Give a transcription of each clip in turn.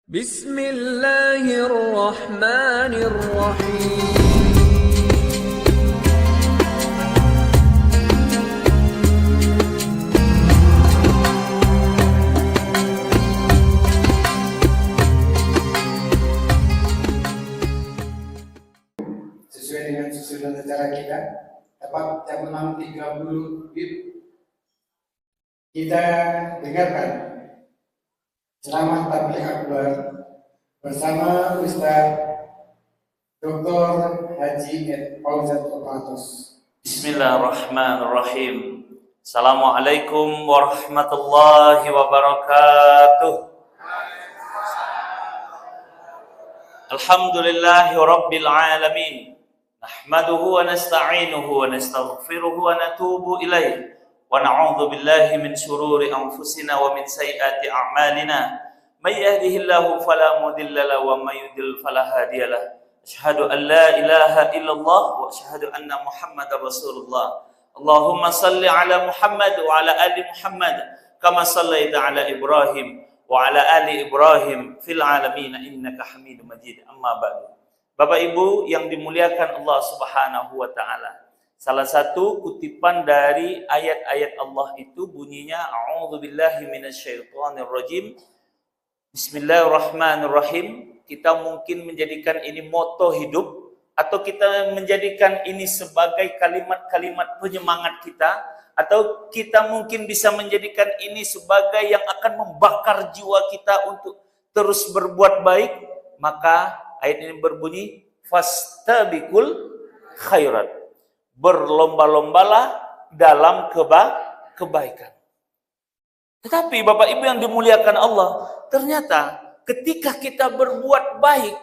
Bismillahirrahmanirrahim. Sesuai dengan susunan acara kita, tepat jam 6.30 WIB, kita dengarkan ceramah tabligh akbar bersama Ustaz Dr. Haji Fauzan Kopatos. Bismillahirrahmanirrahim. Assalamualaikum warahmatullahi wabarakatuh. Alhamdulillahi rabbil alamin. Nahmaduhu wa nasta'inuhu wa nastaghfiruhu wa natubu ilaih. Wa na'udzu billahi min shururi anfusina wa min sayyiati a'malina. May yahdihillahu fala mudilla lahu wa may yudlil fala hadiyalah. Asyhadu an la ilaha illallah wa asyhadu anna Muhammadar Rasulullah. Allahumma salli ala Muhammad wa ala ali Muhammad kama sallaita ala Ibrahim wa ala ali Ibrahim fil alamin innaka Hamidum Majid. Amma ba'du. Bapak Ibu yang dimuliakan Allah Subhanahu wa taala. Salah satu kutipan dari ayat-ayat Allah itu bunyinya a'udzubillahi minasyaitonir rajim. Bismillahirrahmanirrahim. Kita mungkin menjadikan ini moto hidup atau kita menjadikan ini sebagai kalimat-kalimat penyemangat kita, atau kita mungkin bisa menjadikan ini sebagai yang akan membakar jiwa kita untuk terus berbuat baik. Maka ayat ini berbunyi fastabiqul khairat. Berlomba-lombalah dalam kebaikan. Tetapi Bapak Ibu yang dimuliakan Allah, ternyata ketika kita berbuat baik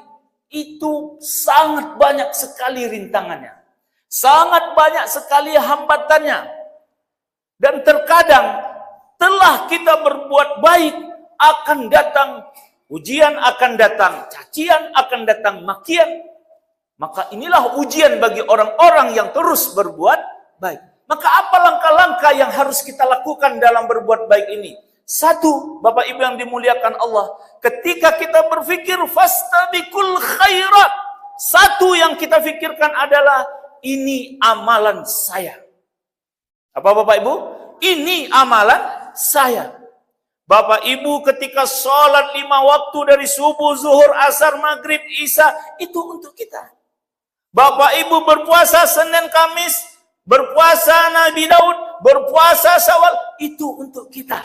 itu sangat banyak sekali rintangannya. Sangat banyak sekali hambatannya. Dan terkadang telah kita berbuat baik akan datang ujian, akan datang cacian, akan datang makian. Maka inilah ujian bagi orang-orang yang terus berbuat baik. Maka apa langkah-langkah yang harus kita lakukan dalam berbuat baik ini? Satu, Bapak Ibu yang dimuliakan Allah, ketika kita berpikir fastabiqul khairat, satu yang kita pikirkan adalah ini amalan saya. Apa Bapak Ibu? Ini amalan saya. Bapak Ibu ketika sholat 5 waktu dari subuh, zuhur, asar, maghrib, isya, itu untuk kita. Bapak Ibu berpuasa Senin, Kamis, berpuasa Nabi Daud, berpuasa Syawal, itu untuk kita.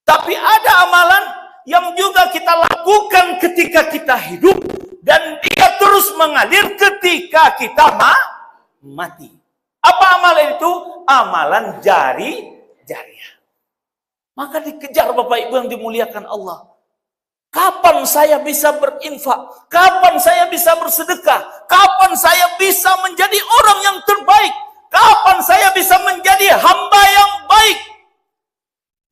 Tapi ada amalan yang juga kita lakukan ketika kita hidup dan dia terus mengalir ketika kita mati. Apa amalan itu? Amalan jariah. Maka dikejar Bapak Ibu yang dimuliakan Allah. Kapan saya bisa berinfak? Kapan saya bisa bersedekah? Kapan saya bisa menjadi orang yang terbaik? Kapan saya bisa menjadi hamba yang baik?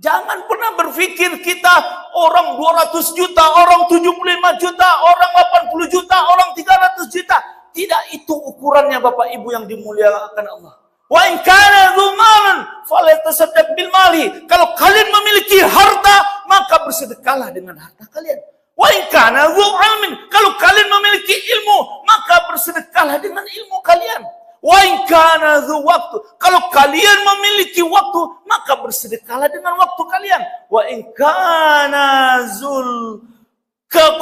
Jangan pernah berpikir kita orang 200 juta, orang 75 juta, orang 80 juta, orang 300 juta. Tidak itu ukurannya Bapak Ibu yang dimuliakan Allah. Wa in kana dzu malin falyatasaddaq bil mali. Kalau kalian memiliki harta, maka bersedekahlah dengan harta kalian. Wa in kana dzu ilmin, kalau kalian memiliki ilmu, maka bersedekahlah dengan ilmu kalian. Wa in kana dzu waktu, kalau kalian memiliki waktu, maka bersedekahlah dengan waktu kalian. Wa in kana dzul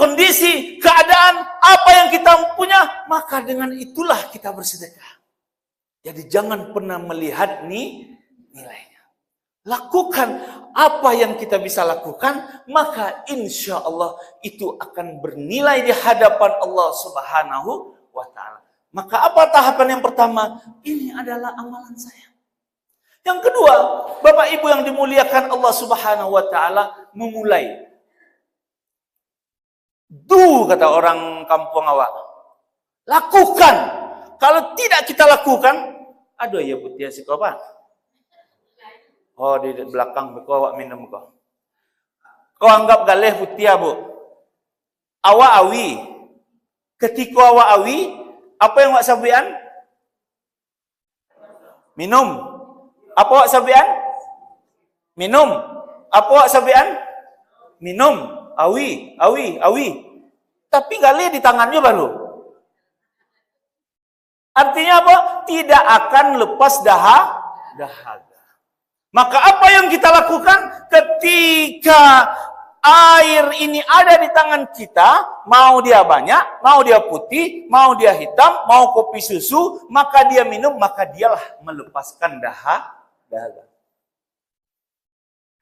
kondisi, keadaan apa yang kita punya, maka dengan itulah kita bersedekah. Jadi jangan pernah melihat nilainya. Lakukan apa yang kita bisa lakukan, maka insya Allah itu akan bernilai di hadapan Allah Subhanahu wa ta'ala. Maka apa tahapan yang pertama? Ini adalah amalan saya. Yang kedua, Bapak Ibu yang dimuliakan Allah Subhanahu wa ta'ala, memulai. Kata orang kampung awak. Lakukan. Kalau tidak kita lakukan, aduh ya putih si apa? Oh di belakang kau awak minum kau. Kau anggap galeh putih Bu. Awak awi. Ketika awak awi, apa yang awak sabian? Minum. Apa awak sabian? Minum. Apa awak sabian? Minum. awi. Tapi gali di tangannya baru. Artinya apa? Tidak akan lepas dahaga. Maka apa yang kita lakukan ketika air ini ada di tangan kita, mau dia banyak, mau dia putih, mau dia hitam, mau kopi susu, maka dia minum, maka dialah melepaskan dahaga.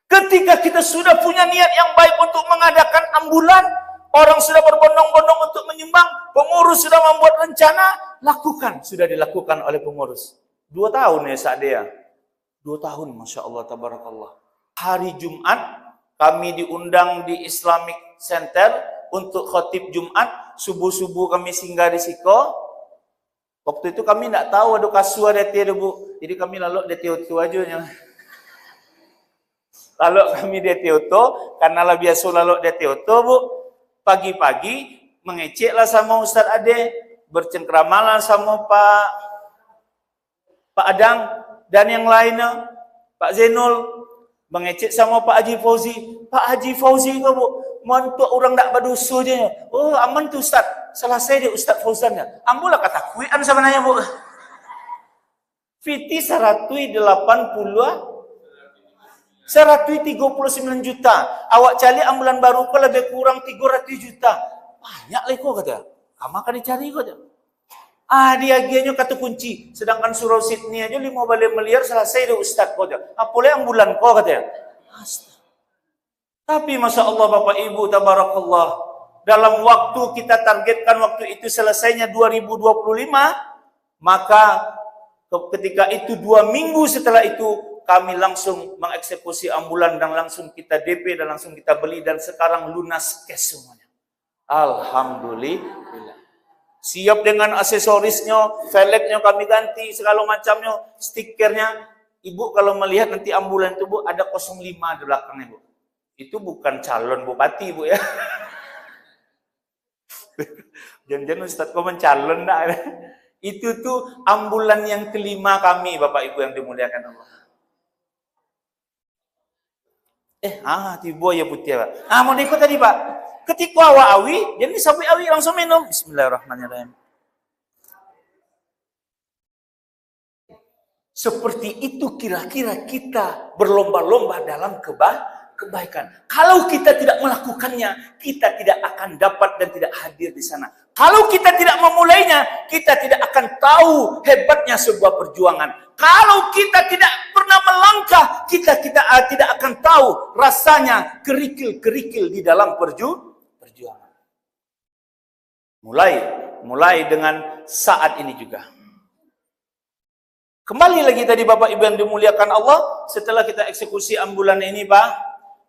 Ketika kita sudah punya niat yang baik untuk mengadakan ambulan, orang sudah berbondong-bondong untuk menyumbang, pengurus sudah membuat rencana, lakukan. Sudah dilakukan oleh pengurus. 2 tahun ya saat dia. 2 tahun, Masya Allah, Tabarakallah. Hari Jumat, kami diundang di Islamic Center untuk khotib Jumat. Subuh-subuh kami singgah di Siko. Waktu itu kami tidak tahu ada kasua DT, Bu. Jadi kami lalu DT itu aja. Lalu kami DT itu, karena lah biasa lalu DT itu, Bu. Pagi-pagi mengeceklah sama Ustadz Ade, bercengkramalah sama Pak Adang dan yang lainnya, Pak Zainul, mengecek sama Pak Haji Fauzi. Pak Haji Fauzi itu, Bu, mantuk orang tak berdosa je. Oh, aman tu Ustaz. Selesai dia Ustaz Fauzan ya. Ambulah kata kuian sebenarnya, Bu. Fiti 139 juta. Awak cari ambulan baru kau lebih kurang 300 juta. Banyak lah kau kata. Kamu akan dicari kau kata. Dia agiannya kata kunci. Sedangkan surau Sydney aja 5 miliar selesai deh Ustaz kau kata. Apalagi ambulan kau kata. Tapi Masya Allah Bapak Ibu Tabarakallah. Dalam waktu kita targetkan waktu itu selesainya 2025. Maka ketika itu 2 minggu setelah itu kami langsung mengeksekusi ambulan dan langsung kita DP dan langsung kita beli dan sekarang lunas cash semuanya. Alhamdulillah. Siap dengan aksesorisnya, velgnya kami ganti, segala macamnya, stikernya. Ibu kalau melihat nanti ambulan itu, Bu, ada 05 di belakangnya, Bu. Itu bukan calon bupati, Bu, ya. Jangan-jangan Ustaz kau mencalon dah. Itu tuh ambulan yang kelima kami, Bapak Ibu yang dimuliakan Allah. Tiba ya putih, Pak. Mau ikut tadi, Pak. Ketika awak awi, jadi sapi awi langsung minum. Bismillahirrahmanirrahim. Seperti itu kira-kira kita berlomba-lomba dalam kebaikan. Kalau kita tidak melakukannya, kita tidak akan dapat dan tidak hadir di sana. Kalau kita tidak memulainya, kita tidak akan tahu hebatnya sebuah perjuangan. Kalau kita tidak pernah melangkah, kita tidak akan tahu rasanya kerikil-kerikil di dalam perjuangan. Mulai dengan saat ini juga. Kembali lagi tadi Bapak Ibu yang dimuliakan Allah, setelah kita eksekusi ambulan ini, Pak,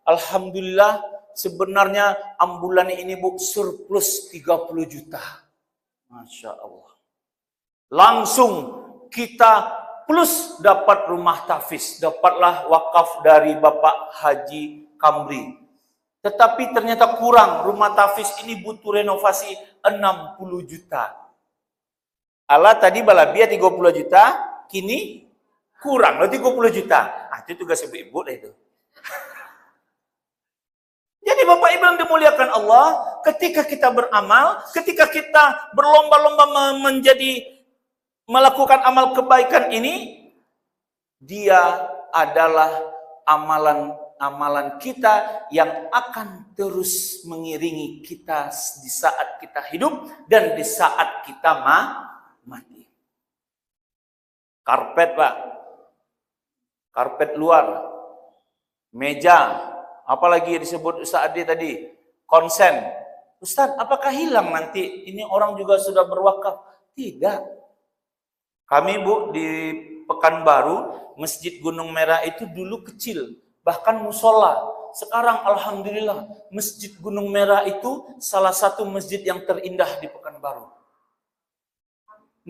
alhamdulillah sebenarnya ambulan ini, Bu, surplus 30 juta. Masya Allah. Langsung kita plus dapat rumah tahfiz, dapatlah wakaf dari Bapak Haji Kamri. Tetapi ternyata kurang, rumah tahfiz ini butuh renovasi 60 juta. Allah tadi balabia 30 juta, kini kurang 30 juta. Itu tugas ibu-ibu lah itu. Jadi Bapak Ibu yang dimuliakan Allah, ketika kita beramal, ketika kita berlomba-lomba melakukan amal kebaikan ini, dia adalah amalan kita yang akan terus mengiringi kita di saat kita hidup dan di saat kita mati. Karpet, Pak. Karpet luar. Meja. Apalagi disebut Ustaz Adi tadi. Konsen. Ustaz, apakah hilang nanti? Ini orang juga sudah berwakaf. Tidak. Kami, Bu, di Pekanbaru, Masjid Gunung Merah itu dulu kecil. Bahkan musola. Sekarang alhamdulillah Masjid Gunung Merah itu salah satu masjid yang terindah di Pekanbaru.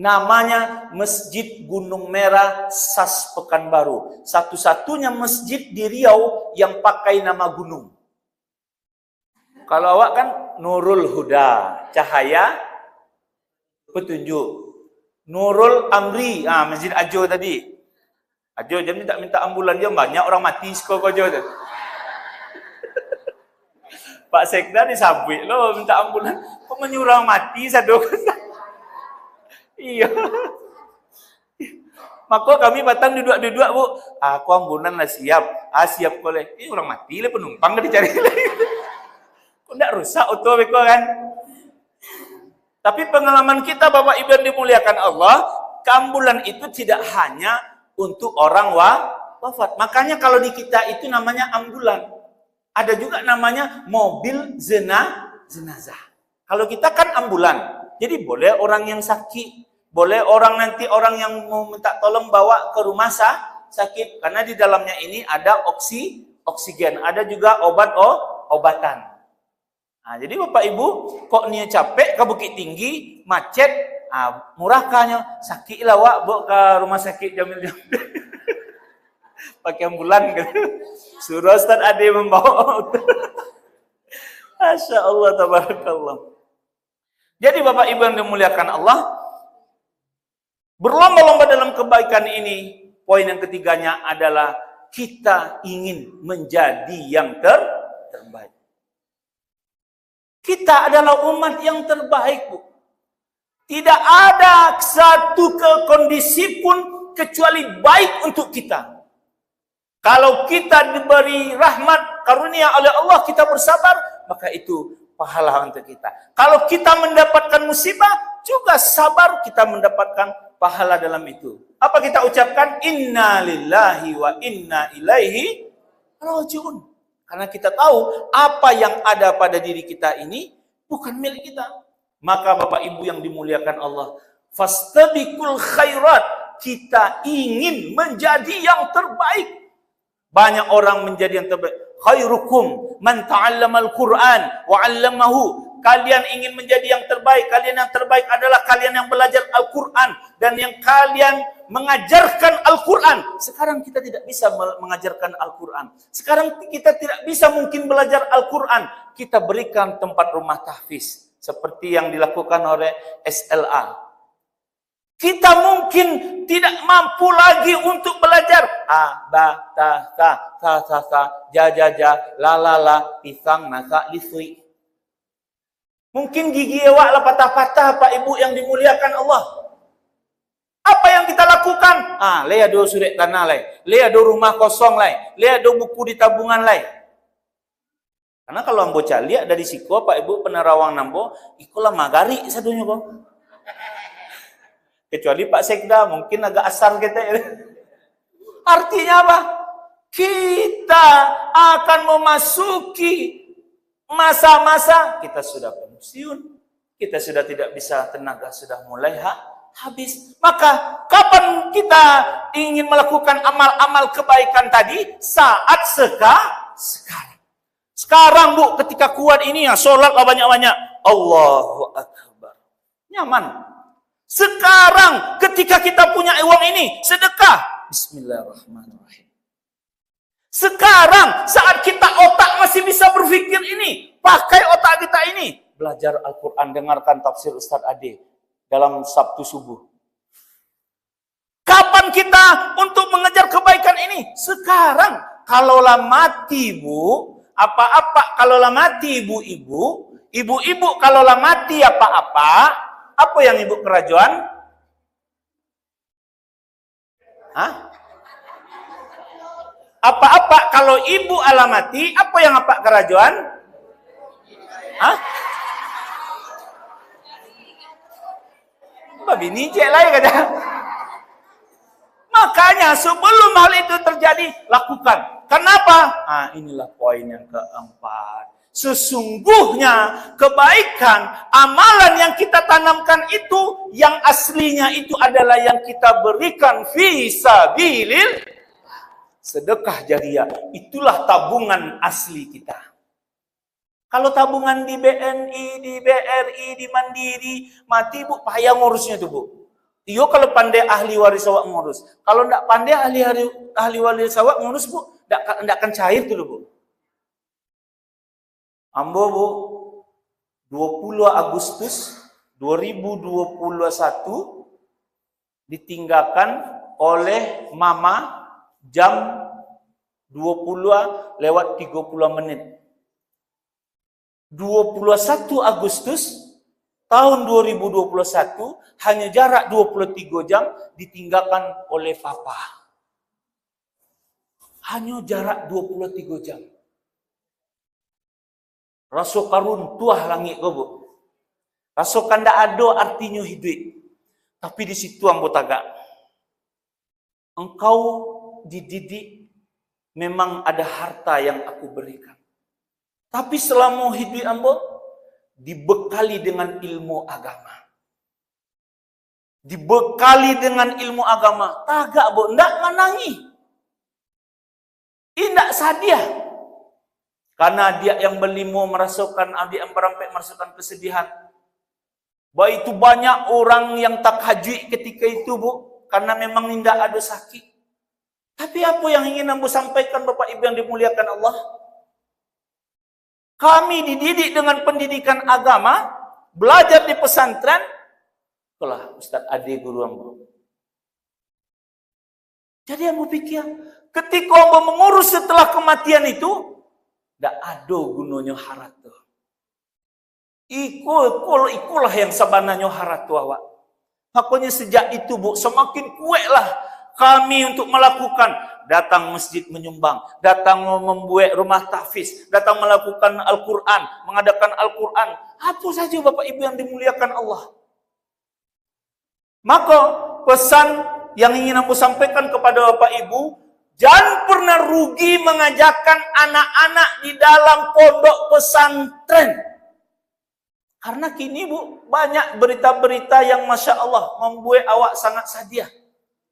Namanya Masjid Gunung Merah SAS Pekanbaru. Satu-satunya masjid di Riau yang pakai nama gunung. Kalau awak kan Nurul Huda, cahaya petunjuk. Nurul Amri, Masjid Ajo tadi. Ajo jadi tak minta ambulan dia, banyak orang mati sekolah Ajo tu. Pak Sekda disabik lo minta ambulan. Kok menyuruh mati satu. Iya. Maka kami batang duduk-duduk bu. Aku ambulan lah siap. Siap boleh. Ini orang mati lah penumpang gak dicari lagi. Kok enggak rusak auto beko kan? Tapi pengalaman kita Bapak Ibu yang dimuliakan Allah, keambulan itu tidak hanya untuk orang wafat. Makanya kalau di kita itu namanya ambulan. Ada juga namanya mobil jenazah. Kalau kita kan ambulan. Jadi boleh orang yang sakit, boleh orang yang mau minta tolong bawa ke rumah sakit karena di dalamnya ini ada oksigen, ada juga obatan. Nah, jadi Bapak Ibu, kok nia capek ke Bukit Tinggi, macet, murah kanya, sakit lah wak, bawa ke rumah sakit Jamil-Jamil. Pakai ambulan gitu. Suruh Ustaz Ade membawa. Masya Allah, tabarakallah. Jadi Bapak Ibu yang dimuliakan Allah, berlomba-lomba dalam kebaikan ini. Poin yang ketiganya adalah kita ingin menjadi yang terbaik. Kita adalah umat yang terbaik, Bu. Tidak ada satu kondisi pun kecuali baik untuk kita. Kalau kita diberi rahmat karunia oleh Allah, kita bersabar, maka itu pahala untuk kita. Kalau kita mendapatkan musibah, juga sabar, kita mendapatkan pahala dalam itu. Apa kita ucapkan? Inna lillahi wa inna ilaihi rajiun. Karena kita tahu apa yang ada pada diri kita ini bukan milik kita. Maka Bapak Ibu yang dimuliakan Allah, fastabiqul khairat, kita ingin menjadi yang terbaik. Banyak orang menjadi yang terbaik. Khairukum man ta'allamal Qur'an wa 'allamahu. Kalian ingin menjadi yang terbaik. Kalian yang terbaik adalah kalian yang belajar Al-Quran dan yang kalian mengajarkan Al-Quran. Sekarang kita tidak bisa mengajarkan Al-Quran. Sekarang kita tidak bisa mungkin belajar Al-Quran. Kita berikan tempat rumah tahfiz seperti yang dilakukan oleh SLA. Kita mungkin tidak mampu lagi untuk belajar ba ta ta ja ja ja la la la pisang nasa lisui. Mungkin gigi awak lah patah-patah Pak Ibu yang dimuliakan Allah. Apa yang kita lakukan? Le ada surat tanah lai, le ada rumah kosong lai, le ada buku di tabungan lai. Karena kalau ambo lihat dari siko Pak Ibu penerawang nambo, ikulah magari sadunya kok. Kecuali Pak Sekda mungkin agak asar kita. Artinya apa? Kita akan memasuki masa-masa kita sudah pensiun, kita sudah tidak bisa, tenaga sudah mulai habis. Maka kapan kita ingin melakukan amal-amal kebaikan tadi? Saat sekarang. Sekarang Bu, ketika kuat ini ya sholatlah banyak-banyak. Allahu Akbar. Nyaman. Sekarang ketika kita punya uang ini, sedekah. Bismillahirrahmanirrahim. Sekarang saat kita otak masih bisa berpikir ini, pakai otak kita ini. Belajar Al-Quran, dengarkan tafsir Ustaz Ade dalam Sabtu subuh. Kapan kita untuk mengejar kebaikan ini? Sekarang. Kalaulah mati Bu, apa-apa kalaulah mati ibu-ibu, ibu-ibu kalaulah mati apa-apa, apa yang ibu kerajuan? Apa-apa kalau ibu alamati, apa yang apa kerajuan? Babi ni cek lah kata. Makanya sebelum hal itu terjadi, lakukan. Kenapa? Inilah poin yang keempat. Sesungguhnya kebaikan, amalan yang kita tanamkan itu, yang aslinya itu adalah yang kita berikan fi sabilillah. Sedekah jariah, itulah tabungan asli kita. Kalau tabungan di BNI, di BRI, di Mandiri, mati Bu, payah ngurusnya tuh Bu. Iyo kalau pandai ahli waris awak ngurus. Kalau ndak pandai ahli waris awak ngurus Bu, ndak akan cair tuh Bu. Ambo Bu, 20 Agustus 2021 ditinggalkan oleh Mama jam 20 lewat 30 menit. 21 Agustus tahun 2021, hanya jarak 23 jam ditinggalkan oleh Papa. Hanya jarak 23 jam. Rasa karun tuah langit kau, Bu. Rasa kanda ada artinya hidup. Tapi di situ ambo tagak. Engkau dididik, memang ada harta yang aku berikan. Tapi selama hidup ambo dibekali dengan ilmu agama. Dibekali dengan ilmu agama. Tagak, Bu, ndak menangi. Indak sadia. Karena dia yang berlimo merasakan, dia yang berampai merasakan kesedihan. Baik itu banyak orang yang tak haji ketika itu, Bu, karena memang tidak ada sakit. Tapi apa yang ingin Ambo sampaikan, Bapak Ibu yang dimuliakan Allah? Kami dididik dengan pendidikan agama, belajar di pesantren. Itulah Ustaz Ade guru Ambo. Jadi Ambo pikir, ketika Ambo mengurus setelah kematian itu, tidak ada gunanya harat tuh. Ikulah yang sebenarnya harat tuh awak. Makanya sejak itu, Bu, semakin kuatlah kami untuk melakukan datang masjid menyumbang, datang membuat rumah tahfiz, datang melakukan Al-Quran, mengadakan Al-Quran. Apa saja Bapak Ibu yang dimuliakan Allah. Maka pesan yang ingin aku sampaikan kepada Bapak Ibu, jangan pernah rugi mengajarkan anak-anak di dalam pondok pesantren. Karena kini, Bu, banyak berita-berita yang Masya Allah membuat awak sangat sadia.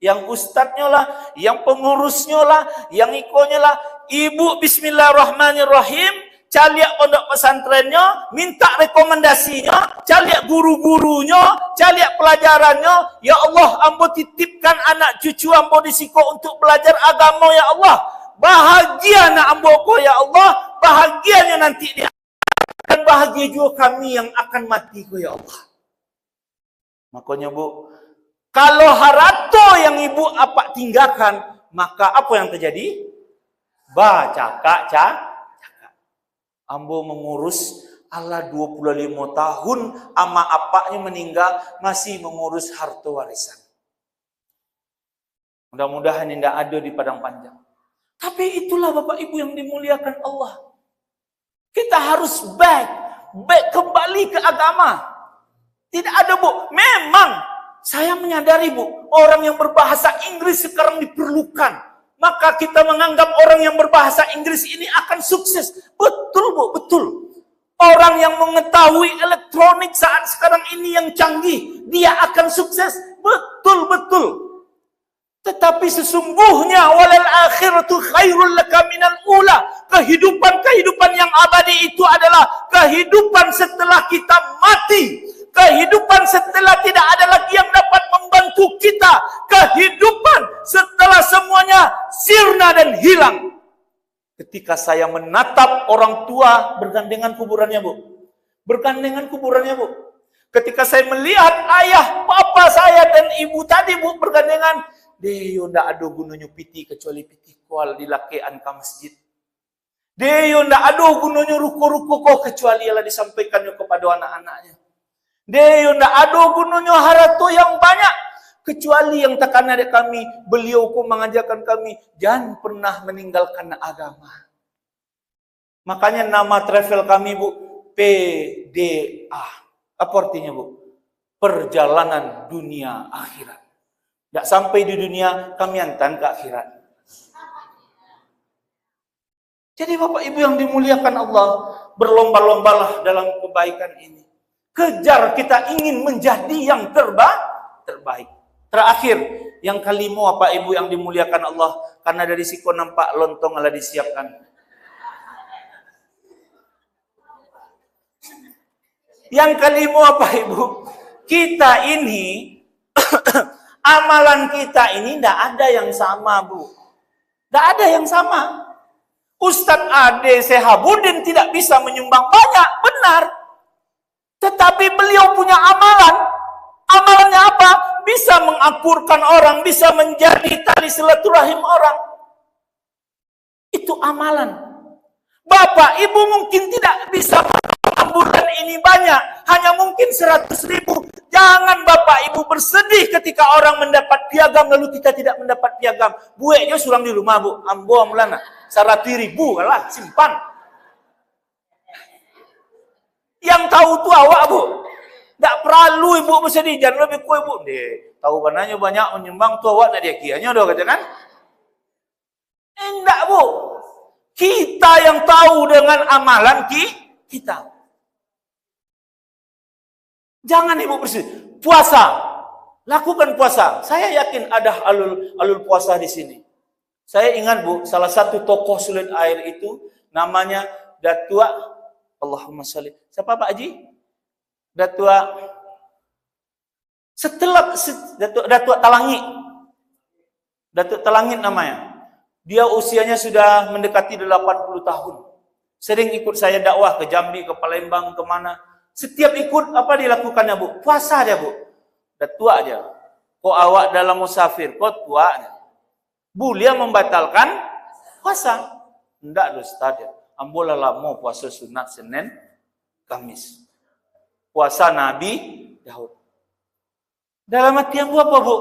Yang ustadznya lah, yang pengurusnya lah, yang ikonya lah. Ibu bismillahirrahmanirrahim, caliak pondok pesantrennya, minta rekomendasinya, caliak guru-gurunya, caliak pelajarannya. Ya Allah, Ambo titipkan anak cucu Ambo di siko untuk belajar agama, ya Allah. Bahagia anak Ambo ko, ya Allah. Bahagianya nanti dia. Dan bahagia juga kami yang akan mati ko, ya Allah. Makanya, Bu, kalau harato yang ibu apa tinggalkan, maka apa yang terjadi? Cakak. Ambo mengurus Allah 25 tahun, ama apaknya meninggal, masih mengurus harta warisan. Mudah-mudahan tidak ada di padang panjang. Tapi itulah Bapak Ibu yang dimuliakan Allah. Kita harus back kembali ke agama. Tidak ada, Bu. Memang saya menyadari, Bu, orang yang berbahasa Inggris sekarang diperlukan. Maka kita menganggap orang yang berbahasa Inggris ini akan sukses. Betul, Bu, betul. Orang yang mengetahui elektronik saat sekarang ini yang canggih, dia akan sukses. Betul, betul. Tetapi sesungguhnya walal akhiratu khairul laka minal ula. Kehidupan yang abadi itu adalah kehidupan setelah kita mati. Kehidupan setelah tidak ada lagi yang dapat membantu kita. Kehidupan setelah semuanya sirna dan hilang. Ketika saya menatap orang tua bergandengan kuburannya, Bu. Bergandengan kuburannya, Bu. Ketika saya melihat ayah, papa saya dan ibu tadi, Bu, bergandengan. Deyo ndak ada gunanya piti kecuali piti kual di lakean ke masjid. Deyo ndak ada gunanya ruko-ruko kau kecuali ialah disampaikannya kepada anak-anaknya. Dia ndak ada gunanya harato yang banyak kecuali yang takkan ada kami. Beliau pun mengajarkan kami jangan pernah meninggalkan agama. Makanya nama travel kami, Bu, PDA. Apa artinya, Bu? Perjalanan dunia akhirat. Tidak sampai di dunia kami antan ke akhirat. Jadi Bapak Ibu yang dimuliakan Allah, berlomba-lombalah dalam kebaikan ini. Kejar, kita ingin menjadi yang terbaik. Terakhir, yang kelima Bapak Ibu yang dimuliakan Allah, karena dari siko nampak lontong Allah disiapkan. Yang kelima Bapak Ibu, kita ini amalan kita ini tidak ada yang sama, Bu. Tidak ada yang sama. Ustadz Ade Sehabudin tidak bisa menyumbang banyak, benar. Tetapi beliau punya amalan. Amalannya apa? Bisa mengakurkan orang, bisa menjadi tali silaturahim orang. Itu amalan. Bapak, Ibu mungkin tidak bisa dalam bulan ini banyak, hanya mungkin 100.000. Jangan Bapak Ibu bersedih ketika orang mendapat piagam lalu kita tidak mendapat piagam. Bueknya sulang di rumah, Bu. Ambo amlana 100.000 kalah simpan. Yang tahu tu awak, Bu. Tak perlu Ibu bersedih, jangan lebih kuat, Bu. Tahu bananya banyak menyumbang tu awak nak dia kianya dah kata kan? Enggak, Bu. Kita yang tahu dengan amalan kita. Jangan Ibu bersedih. Puasa. Lakukan puasa. Saya yakin ada alul puasa di sini. Saya ingat, Bu, salah satu tokoh sulit air itu namanya Datua Allahumma sholli. Siapa Pak Haji? Datua Datua Talangi. Datuk Talangit namanya. Dia usianya sudah mendekati 80 tahun. Sering ikut saya dakwah ke Jambi, ke Palembang, ke mana. Setiap ikut, apa dilakukannya, Bu? Puasa aja, Bu. Dah tua aja. Kok awak dalam musafir, kok tua aja. Boleh membatalkan puasa. Enggak, Ustaz. Ambolah lama puasa sunat Senin, Kamis. Puasa Nabi Daud. Dalam hati yang apa, Bu?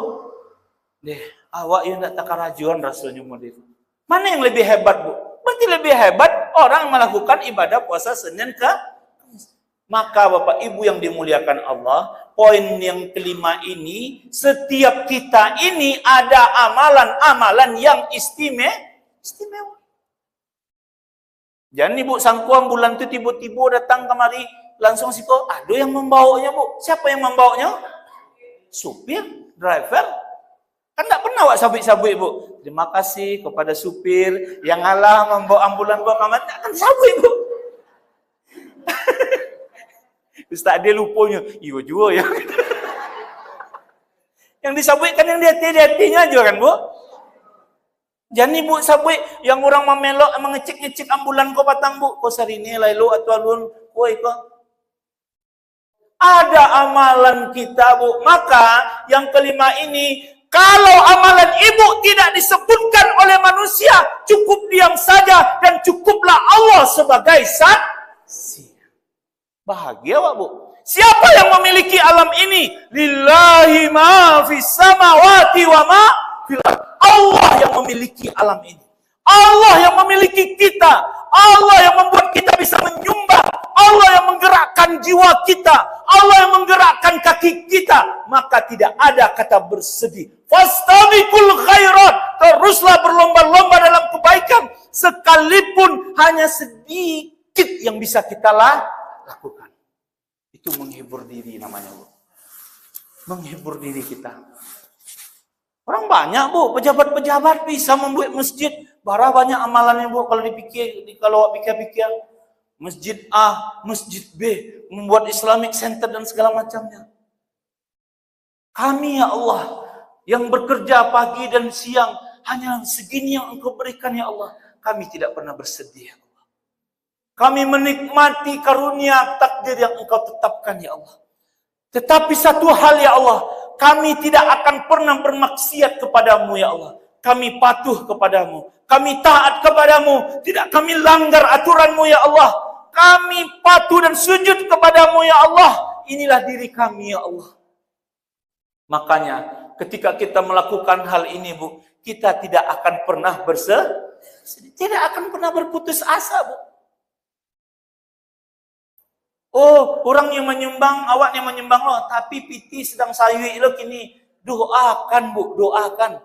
Awak yang tak takarajuan rasanya model. Mana yang lebih hebat, Bu? Berarti lebih hebat orang melakukan ibadah puasa Senin ke Kamis. Maka Bapak Ibu yang dimuliakan Allah, poin yang kelima ini, setiap kita ini ada amalan-amalan yang istimewa. Jangan Ibu sangkuang bulan itu tiba-tiba datang kemari, langsung siko, ada yang membawanya, Bu. Siapa yang membawanya? Supir, driver. Kan tak pernah awak sabit-sabit, Bu. Terima kasih kepada supir yang ngalah membawa ambulan bawa kamat. Kan sabit, Bu. Ustaz dia lupanya. Iya juga ya. Yang disabitkan yang di hati-hatinya aja kan, Bu. Jangan Ibu sabit yang orang memelok mengecek-ngecek ambulan kau patang, Bu. Kau sari ni lalu atau alun koi kau. Ada amalan kita, Bu. Maka yang kelima ini, kalau amalan Ibu tidak disebutkan oleh manusia, cukup diam saja dan cukuplah Allah sebagai saksi. Bahagia, Pak, Bu. Siapa yang memiliki alam ini? Lillahi ma fis samawati wa ma fil ardh. Allah yang memiliki alam ini. Allah yang memiliki kita. Allah yang membuat kita bisa menyumbang. Allah yang menggerakkan jiwa kita. Allah yang menggerakkan kaki kita. Maka tidak ada kata bersedih. Fastabiqul khairat. Teruslah berlomba-lomba dalam kebaikan. Sekalipun hanya sedikit yang bisa kita lakukan. Itu menghibur diri namanya, Bu. Menghibur diri kita. Orang banyak, Bu, pejabat-pejabat bisa membuat masjid. Barah banyak amalannya, Bu, kalau dipikir, kalau pikir-pikir. Masjid A, Masjid B, membuat Islamic Center dan segala macamnya. Kami, ya Allah, yang bekerja pagi dan siang, hanya segini yang Engkau berikan, ya Allah. Kami tidak pernah bersedih, ya Allah. Kami menikmati karunia takdir yang Engkau tetapkan, ya Allah. Tetapi satu hal, ya Allah, kami tidak akan pernah bermaksiat kepadamu, ya Allah. Kami patuh kepadamu. Kami taat kepadamu. Tidak kami langgar aturanmu, ya Allah. Kami patuh dan sujud kepadamu, ya Allah. Inilah diri kami, ya Allah. Makanya, ketika kita melakukan hal ini, Bu, kita tidak akan pernah tidak akan pernah berputus asa, Bu. Oh, orang yang menyumbang, awak yang menyumbang loh, tapi piti sedang sayui lo kini. Doakan, Bu, doakan.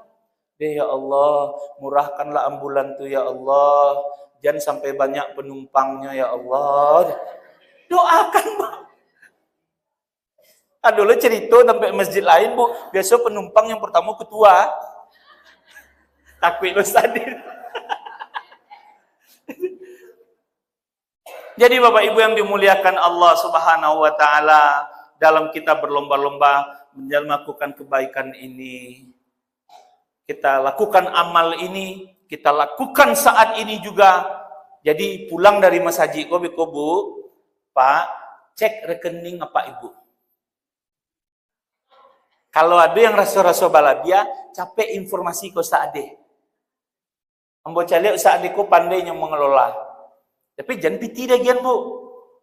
Ya Allah, murahkanlah ambulan tu, ya Allah. Jangan sampai banyak penumpangnya, ya Allah. Doakan, Bu. Ada lo cerita sampai masjid lain, Bu. Biasa penumpang yang pertama ketua. Takut lo sadir. Jadi Bapak Ibu yang dimuliakan Allah Subhanahu wa taala, dalam kita berlomba-lomba melakukan kebaikan ini, kita lakukan amal ini, kita lakukan saat ini juga. Jadi pulang dari Mas Haji ko Bu, Pak, cek rekening apa Ibu. Kalau ada yang rasa-rasa balabia, capek informasi ko saade. Ambo cale saade ko pandai yang mengelola. Tapi jangan piti dagian, Bu.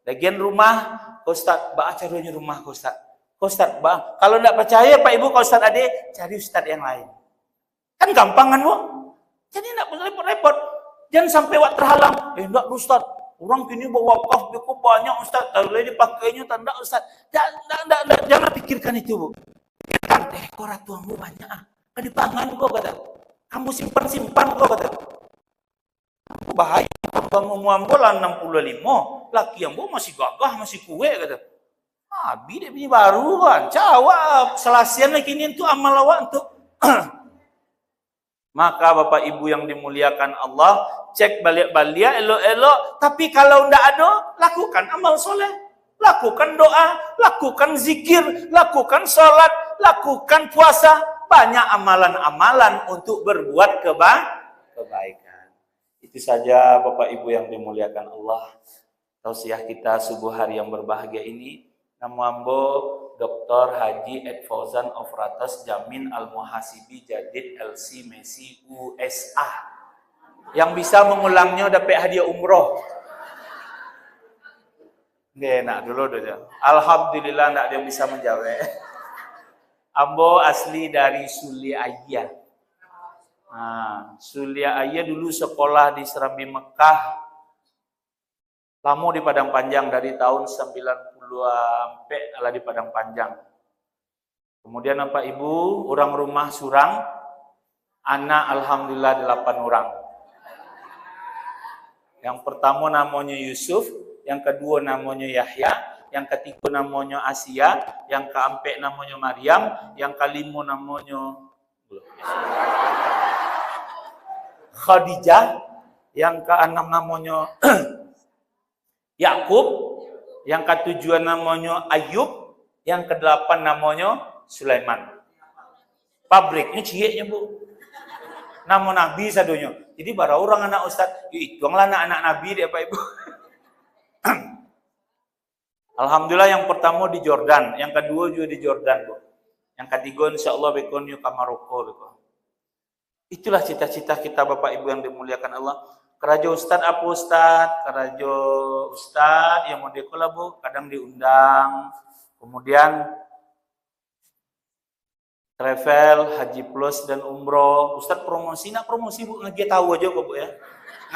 Lagian rumah, Kak Ustaz, caranya rumah Kak Ustaz. Kak Ustaz, kalau enggak percaya Pak Ibu, Kak Ustaz Ade, cari Ustaz yang lain. Kan gampang kan Bu? Jadi enggak repot-repot. Jangan sampai wak terhalang. Enggak Ustaz, orang kini bawa wakaf cukup banyak Ustaz, boleh dipakainya tanda Ustaz. Jangan pikirkan itu Bu. Pikirkan, korat tuangmu banyak kan dipangan kok kata. Kamu simpan kok kata. Bahaya, kamu muambolan 65, laki yang bu masih gagah, masih kue kata. Abi dia punya baru kan, jawab selasian lagi ini untuk amal awak untuk. Maka Bapak Ibu yang dimuliakan Allah, cek balik-balik elok-elok, tapi kalau ndak ada, lakukan amal soleh, lakukan doa, lakukan zikir, lakukan sholat, lakukan puasa, banyak amalan-amalan untuk berbuat kebaikan. Itu saja Bapak Ibu yang dimuliakan Allah. Tausiah kita subuh hari yang berbahagia ini. Nama ambo Dr. Haji Ed Fauzan of Ratas Jamin Al-Muhasibi Jadid LC Messi USA. Yang bisa mengulangnya dapat hadiah umroh. Nggak enak dulu dulu. Alhamdulillah nggak ada yang bisa menjawab. Ambo asli dari Suliaya. Suliaya dulu sekolah di Serambi Mekah. Lama di Padang Panjang dari tahun 90 sampai ala di Padang Panjang. Kemudian Bapak Ibu, orang rumah Surang, anak alhamdulillah 8 orang. Yang pertama namanya Yusuf, yang kedua namanya Yahya, yang ketiga namanya Asia, yang keempat namanya Maryam, yang kelima namanya Khadijah, yang keenam namanya Yakub, yang ketujuh namanya Ayub, yang kedelapan namanya Sulaiman. Pabriknya cieknya Bu. Nama Nabi sadonya. Jadi bara orang anak Ustaz, itulah anak-anak Nabi dia Pak Ibu. Alhamdulillah yang pertama di Jordan, yang kedua juga di Jordan Bu. Yang ketiga insyaallah bekonnya ke Maroko Bu. Itulah cita-cita kita Bapak Ibu yang dimuliakan Allah. Kerajo Ustaz apa Ustaz? Kerajo Ustaz yang mau dekola Bu, kadang diundang. Kemudian travel, haji plus dan umroh. Ustaz promosi, nak promosi Bu, ngaji tahu aja kok Bu ya.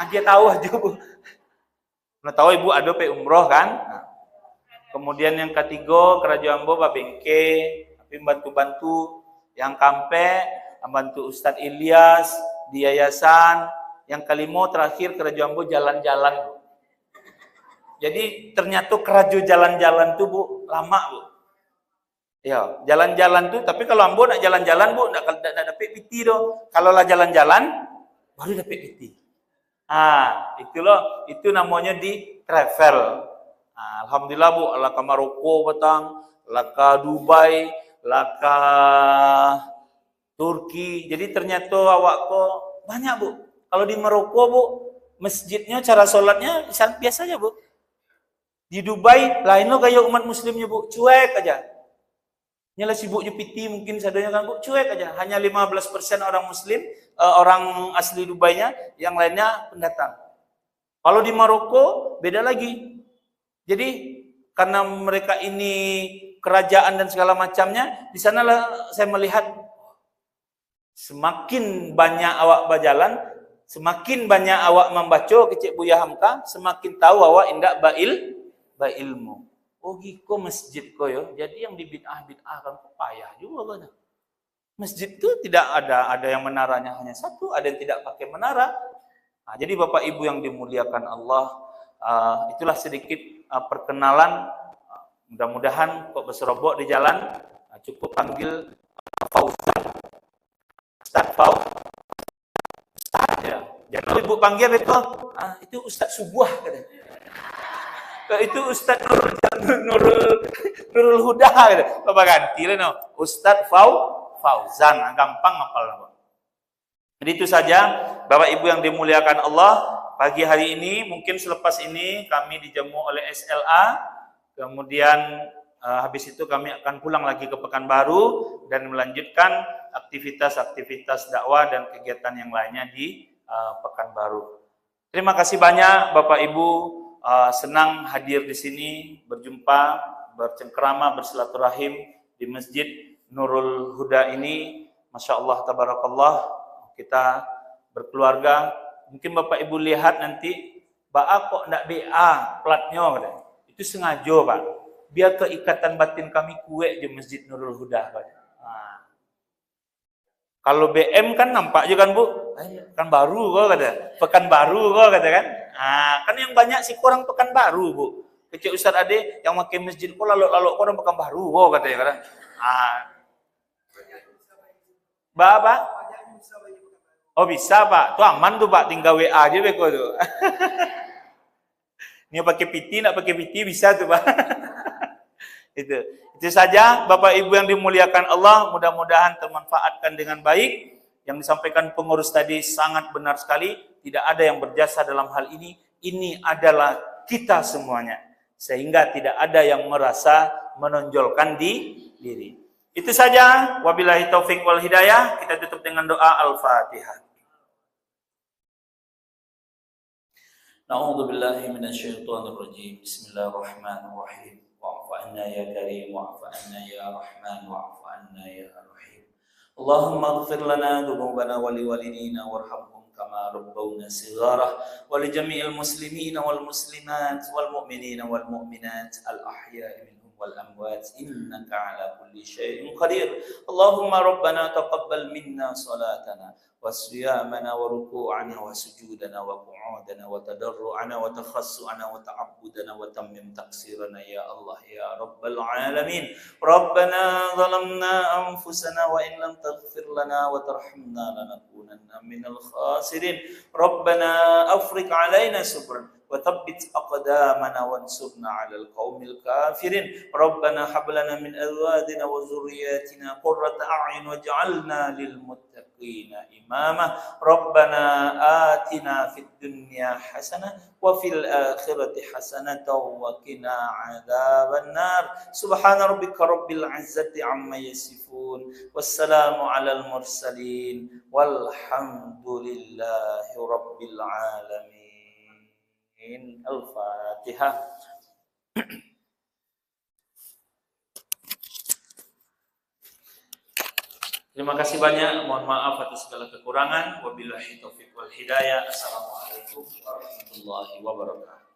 Ngaji tahu aja Bu. Nah tahu Ibu ada pe umroh kan? Nah. Kemudian yang ketiga kerajo ambo babengke, tapi bantu-bantu yang kampe, membantu Ustadz Ilyas di yayasan. Yang kelima terakhir kerajo ambo jalan-jalan Bu. Jadi ternyata kerajo jalan-jalan tuh Bu lama Bu. Ya, jalan-jalan tuh, tapi kalau ambo nak jalan-jalan Bu, nak dapat piti doh. Kalau lah jalan-jalan baru dapat piti. Itu loh, itu namanya di travel. Alhamdulillah Bu, lah ke Maroko batang, lah ke Dubai, lah ke Turki. Jadi ternyata awak kok banyak Bu. Kalau di Maroko Bu, masjidnya cara sholatnya biasa aja Bu. Di Dubai lain lo kayak umat muslimnya Bu, cuek aja. Nyala sibuknya piti mungkin sadanya kan Bu, cuek aja. Hanya 15% orang muslim, orang asli Dubainya, yang lainnya pendatang. Kalau di Maroko beda lagi. Jadi karena mereka ini kerajaan dan segala macamnya, di sanalah saya melihat semakin banyak awak berjalan, semakin banyak awak membaca kecik Buya Hamka, semakin tahu awak indak ilmu. Oh giko masjid ko yo. Jadi yang di bid'ah kan payah juga kan. Masjid itu tidak ada yang menaranya hanya satu, ada yang tidak pakai menara. Jadi Bapak Ibu yang dimuliakan Allah, itulah sedikit perkenalan. Mudah-mudahan kok berserobok di jalan, cukup panggil Fauzan. Ustaz Fauzan. Ustaz ya. Jangan Ibu panggil itu Ustaz Subuh katanya. Itu Ustaz Nurul Huda gitu. Bapak ganti lah no. Ustaz Fauzan, gampang hafal. Jadi itu saja Bapak Ibu yang dimuliakan Allah, pagi hari ini mungkin selepas ini kami dijamu oleh SLA, kemudian habis itu kami akan pulang lagi ke Pekanbaru dan melanjutkan aktivitas-aktivitas dakwah dan kegiatan yang lainnya di Pekanbaru. Terima kasih banyak Bapak Ibu. senang hadir di sini, berjumpa, bercengkrama, bersilaturahim di Masjid Nurul Huda ini. Masya Allah, tabarakallah, kita berkeluarga. Mungkin Bapak Ibu lihat nanti, Bapak kok ndak BA platnya, katanya. Itu sengaja, Pak. Biar keikatan batin kami kuat di Masjid Nurul Huda, Pak. Kalau BM kan nampak juga kan, Bu? Kan baru kok kata. Pekan baru kok kata kan. Kan yang banyak sih kurang pekan baru, Bu. Kecil Ustaz Ade yang makin masjid kok lalu-lalu orang pekan baru kok katanya kan. Apa? Oh bisa, Pak. Tuh aman tuh, Pak. Tinggal WA aja beko tuh. Ini pakai PT, nak pakai PT bisa tuh, Pak. Itu saja Bapak Ibu yang dimuliakan Allah, mudah-mudahan termanfaatkan dengan baik. Yang disampaikan pengurus tadi sangat benar sekali, tidak ada yang berjasa dalam hal ini adalah kita semuanya. Sehingga tidak ada yang merasa menonjolkan diri. Itu saja, wabillahi taufik wal hidayah. Kita tutup dengan doa Al-Fatihah. Na'udzu billahi minasyaitonir rajim. Bismillahirrahmanirrahim. Wa'fu anna ya karim, wa'fu anna ya rahman, wa'fu anna ya rahim. Allahumma ighfir lana dhunubana wa liwalidina warhamhum kama rabbawna shighara wa li jami'il muslimina wal muslimat wal mu'minina wal mu'minat al ahya'i minhum wal amwat innaka ala kulli syai'in qadir. Allahumma rabbana taqabbal minna salatana وصيامنا وركوعنا وسجودنا وقعودنا وتضرعنا وتخشعنا وتعبدنا وتمم تقصيرنا يا الله يا رب العالمين. ربنا ظلمنا أنفسنا وإن لم تغفر لنا وترحمنا لنكونن من الخاسرين. ربنا أفرغ علينا صبرا وثبت أقدامنا وانصرنا على القوم الكافرين. ربنا هب لنا من أزواجنا وذرياتنا قرة أعين واجعلنا للمتقين إماما. ربنا آتنا في الدنيا حسنة وفي الآخرة حسنة وقنا عذاب النار. سبحان ربك رب العزة عما يصفون والسلام على المرسلين والحمد لله رب العالمين. Al-Fatihah. Terima kasih banyak. Mohon maaf atas segala kekurangan. Wabillahi taufiq wal hidayah. Assalamualaikum warahmatullahi wabarakatuh.